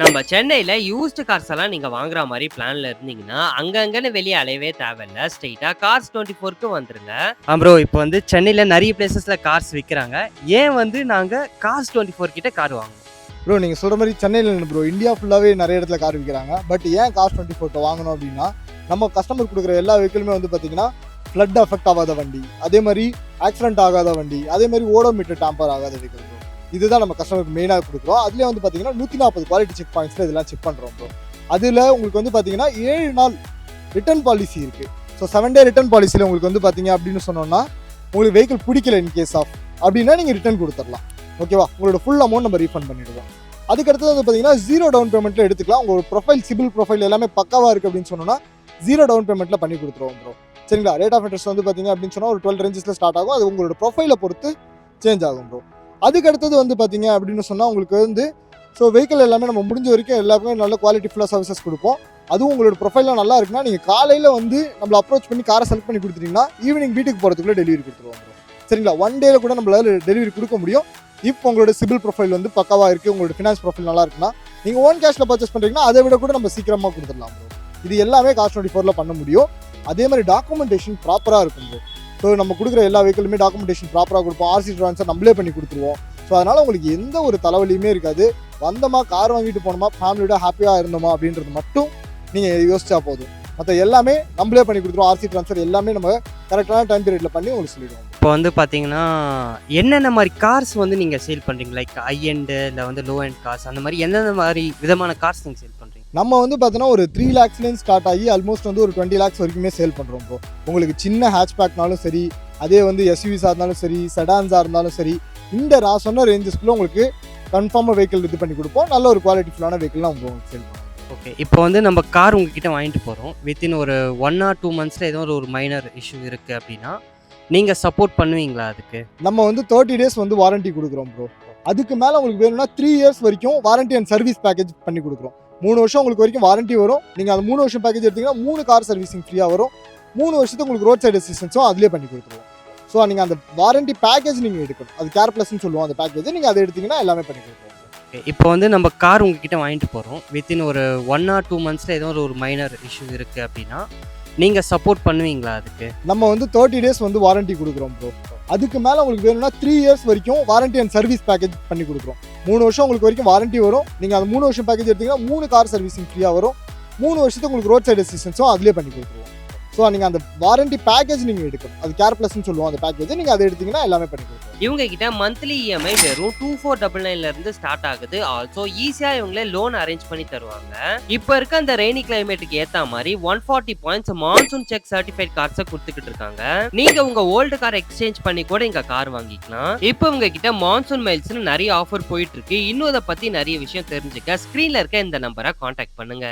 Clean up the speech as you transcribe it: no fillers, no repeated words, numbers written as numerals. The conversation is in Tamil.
நம்ம சென்னையில யூஸ்டு கார்ஸ் எல்லாம் நீங்க வாங்குற மாரி பிளான்ல இருந்தீங்கன்னா, அங்கங்கன்னு வெளிய அலையவே தேவையில்ல. ஸ்ட்ரெயிட்டா கார்ஸ் 24க்கு வந்துருங்க. ப்ரோ இப்போ வந்து சென்னையில நெறைய பிளேஸஸ்ல கார்ஸ் விக்கிறாங்க. ஏன் வந்து நாங்க கார்ஸ் 24 கிட்ட கார் வாங்கணும்? ப்ரோ நீங்கள் சொல்கிற மாதிரி சென்னையில் இல்லை ப்ரோ, இந்தியா ஃபுல்லாகவே நிறைய இடத்துல கார் விற்கிறாங்க. பட் ஏன் கார்ஸ் 24 வாங்கணும் அப்படின்னா, நம்ம கஸ்டமர் கொடுக்குற எல்லா வெஹிக்கிளுமே வந்து பார்த்தீங்கன்னா ஃப்ளட் அஃபெக்ட் ஆகாத வண்டி, அதே மாதிரி ஆக்சிடென்ட் ஆகாத வண்டி, அதே மாதிரி ஓடோமீட்டர் டேம்பர் ஆகாத வெஹிக்கிள் ப்ரோ. இதுதான் நம்ம கஸ்டமருக்கு மெயினாக கொடுக்குறோம். அதுலேயே வந்து பார்த்தீங்கன்னா 140 குவாலிட்டி செக் பாயிண்ட்ஸில் இதெல்லாம் செக் பண்ணுறோம் ப்ரோ. அதில் உங்களுக்கு வந்து பார்த்தீங்கன்னா 7 நாள் ரிட்டர்ன் பாலிசி இருக்குது. ஸோ 7 டே ரிட்டர்ன் பாலிசியில் உங்களுக்கு வந்து பார்த்தீங்க அப்படின்னு சொன்னோம்னா, உங்களுக்கு வெஹிக்கிள் பிடிக்கல இன் கேஸ் ஆஃப் அப்படின்னா நீங்கள் ரிட்டர்ன் கொடுத்துடலாம். ஓகேவா, உங்களோட ஃபுல் அமௌண்ட் நம்ம ரீஃபண்ட் பண்ணிடுவோம். அதுக்கடுத்து வந்து பார்த்தீங்கன்னா 0 டவுன் பேமெண்ட்டில் எடுத்துக்கலாம். உங்களோட ப்ரொஃபைல் சிபில் ப்ரொஃபைல் எல்லாமே பக்காவாக இருக்குது அப்படின்னு சொன்னோன்னா 0 டவுன் பேமெண்ட்டில் பண்ணி கொடுத்துருவோம் ப்ரோ. சரிங்களா, ரேட் ஆஃப் இன்ட்ரெஸ்ட் வந்து பார்த்தீங்க அப்படின்னு சொன்னால் ஒரு 12 ரேஞ்சஸில் ஸ்டார்ட் ஆகும். அது உங்களோட ப்ரொஃபைலை பொறுத்து சேஞ்ச் ஆகும் ப்ரோ. அதுக்கடுத்தது வந்து பார்த்தீங்க அப்படின்னு சொன்னால் உங்களுக்கு வந்து வெஹிக்கிள் எல்லாமே நம்ம முடிஞ்ச வரைக்கும் எல்லாருக்குமே நல்ல குவாலிட்டி ஃபுல்லாக சர்வீசஸ் கொடுப்போம். அதுவும் உங்களோட ப்ரொஃபைலாம் நல்லா இருக்குன்னா நீங்கள் காலையில் வந்து நம்மளை அப்ரோச் பண்ணி காரை செலக்ட் பண்ணி கொடுத்துட்டீங்கன்னா ஈவினிங் வீட்டுக்கு போகிறதுக்குள்ளே டெலிவரி கொடுத்துருவோம் ப்ரோ. சரிங்களா, 1 டேல கூட நம்மளால டெலிவரி கொடுக்க முடியும். இப்போ உங்களோட சிபில் ப்ரொஃபைல் வந்து பக்காவாக இருக்குது, உங்களோட ஃபினான்ஸ் ப்ரொஃபைல் நல்லா இருக்குன்னா நீங்கள் ஓன் கேஷில் பர்ச்சேஸ் பண்ணுறீங்கன்னா அதை விட கூட நம்ம சீக்கிரமாக கொடுத்துடலாம் ப்ரோ. இது எல்லாமே கார்ஸ் 24 பண்ண முடியும். அதே மாதிரி டாக்குமெண்டேஷன் ப்ராப்பராக இருக்கும் ப்ரோ. ஸோ நம்ம கொடுக்குற எல்லா வெஹிக்கிளுமே டாக்குமெண்டேஷன் ப்ராப்பராக கொடுப்போம். ஆர்சி ட்ரான்ஸை நம்மளே பண்ணி கொடுத்துருவோம். ஸோ அதனால் உங்களுக்கு எந்த ஒரு தலைவலியுமே இருக்காது. வந்தோமா கார் வாங்கிட்டு போனோமா ஃபேமிலியோட ஹாப்பியாக இருந்தோமா அப்படின்றது மட்டும் நீங்கள் யோசிச்சா போதும். மற்ற எல்லாமே நம்மளே பண்ணி கொடுத்துருவோம். ஆர்சி ட்ரான்ஸ்ஃபர் எல்லாமே நம்ம கரெக்டான டைம் பீரியடில் பண்ணி உங்களுக்கு சொல்லிடுவோம். இப்போ வந்து பார்த்தீங்கன்னா, என்னென்ன மாரி கார்ஸ் வந்து நீங்க சேல் பண்றீங்க? லைக் ஹை எண்ட் இல்ல வந்து லோ எண்ட் கார்ஸ் அந்த மாரி எந்தெந்த மாரி விதமான கார்ஸ் நீங்க சேல் பண்றீங்க? நம்ம வந்து பார்த்தீங்கன்னா ஒரு 3 lakhsலேருந்து ஸ்டார்ட் ஆகி ஆல்மோஸ்ட் வந்து ஒரு 20 lakhs வரைக்குமே சேல் பண்ணுறோம் ப்ரோ. உங்களுக்கு சின்ன ஹேட்ச்பேக்னாலும் சரி, அதே வந்து எஸ்யூவிஸாக இருந்தாலும் சரி, செடான்ஸாக இருந்தாலும் சரி, இந்த நான் சொன்ன ரேஞ்சஸ்க்குள்ளே உங்களுக்கு கன்ஃபார்மாக வெஹிக்கிள் இது பண்ணி கொடுப்போம். நல்ல ஒரு குவாலிட்டி ஃபுல்லான வெஹிக்கிள்லாம் உங்களுக்கு சேல் பண்ணுவோம். ஓகே, இப்போ வந்து நம்ம கார் உங்ககிட்ட வாங்கிட்டு போகிறோம். வித்தின் ஒரு 1 or 2 monthஸில் ஏதோ ஒரு மைனர் இஷ்யூ இருக்குது அப்படின்னா நீங்கள் சப்போர்ட் பண்ணுவீங்களா அதுக்கு? நம்ம வந்து 30 days வந்து வாரண்டி கொடுக்குறோம் ப்ரோ. அதுக்கு மேலே உங்களுக்கு வேணும்னா 3 years வரைக்கும் வாரண்டி அண்ட் சர்வீஸ் பேக்கேஜ் பண்ணி கொடுக்குறோம். 3 வருஷம் உங்களுக்கு வரைக்கும் வாரண்டி வரும். நீங்கள் அந்த 3 வருஷம் பேக்கேஜ் எடுத்தீங்கன்னா 3 கார் சர்வீசிங் ஃப்ரீயாக வரும். 3 வருஷத்துக்கு உங்களுக்கு ரோட் சைடு அசிஸ்டன்ஸும் அதிலே பண்ணி கொடுத்துருவோம். ஸோ நீங்கள் அந்த வாரண்டி பேக்கேஜ் நீங்கள் எடுக்கணும். அது கேர் ப்ளஸ்ன்னு சொல்லுவோம் அந்த பேக்கேஜ். நீங்கள் அதை எடுத்தீங்கன்னா எல்லாமே பண்ணி கொடுத்துருவோம். ஓகே, இப்போ வந்து நம்ம கார் உங்ககிட்ட வாங்கிட்டு போகிறோம். வித்தின் ஒரு 1 or 2 monthஸில் ஏதோ ஒரு மைனர் இஷ்யூ இருக்குது அப்படின்னா நீங்கள் சப்போர்ட் பண்ணுவீங்களா அதுக்கு? நம்ம வந்து 30 days வந்து வாரண்டி கொடுக்குறோம் ப்ரோ. அதுக்கு மேலே உங்களுக்கு வேணும்னா 3 years வரைக்கும் வாரண்டி அண்ட் சர்வீஸ் பேக்கேஜ் பண்ணி கொடுக்குறோம். 3 வருஷம் உங்களுக்கு வரைக்கும் வாரண்டி வரும். நீங்கள் அந்த 3 வருஷம் பேக்கேஜ் எடுத்தீங்கன்னா 3 கார் சர்வீசிங் ஃப்ரீயாக வரும். 3 வருஷத்துக்கு உங்களுக்கு ரோட் சைடு அசிஸ்டன்ஸும் அதிலே பண்ணி கொடுத்துருவோம். ஸோ நீங்கள் அந்த வாரண்டி பேக்கேஜ் நீங்கள் எடுக்கணும். அது கேர் ப்ளஸ்ன்னு சொல்லுவோம் அந்த பேக்கேஜ். நீங்கள் அதை எடுத்தீங்கன்னா எல்லாமே பண்ணி கொடுத்துருவோம். இவங்க கிட்ட மந்த்லி இஎம்ஐ வெறும் 2499 இருந்து ஸ்டார்ட் ஆகுது. ஆல்சோ ஈஸியா இவங்களே லோன் அரேஞ்ச் பண்ணி தருவாங்க. இப்போ இருக்க அந்த ரெய்னி கிளைமேட்டுக்கு ஏத்த மாதிரி 140 பாயிண்ட்ஸ் மான்சூன் செக் சர்டிஃபைட் கார்ஸை கொடுத்துக்கிட்டு இருக்காங்க. நீங்க உங்க ஓல்டு கார் எக்ஸ்சேஞ்ச் பண்ணி கூட இங்க கார் வாங்கிக்கலாம். இப்போ உங்க கிட்ட மான்சூன் மைல்ஸ்னு நிறைய ஆஃபர் போயிட்டு இருக்கு. இன்னும் இதை பத்தி நிறைய விஷயம் தெரிஞ்சுக்க ஸ்கிரீன்ல இருக்க இந்த நம்பரை கான்டாக்ட் பண்ணுங்க.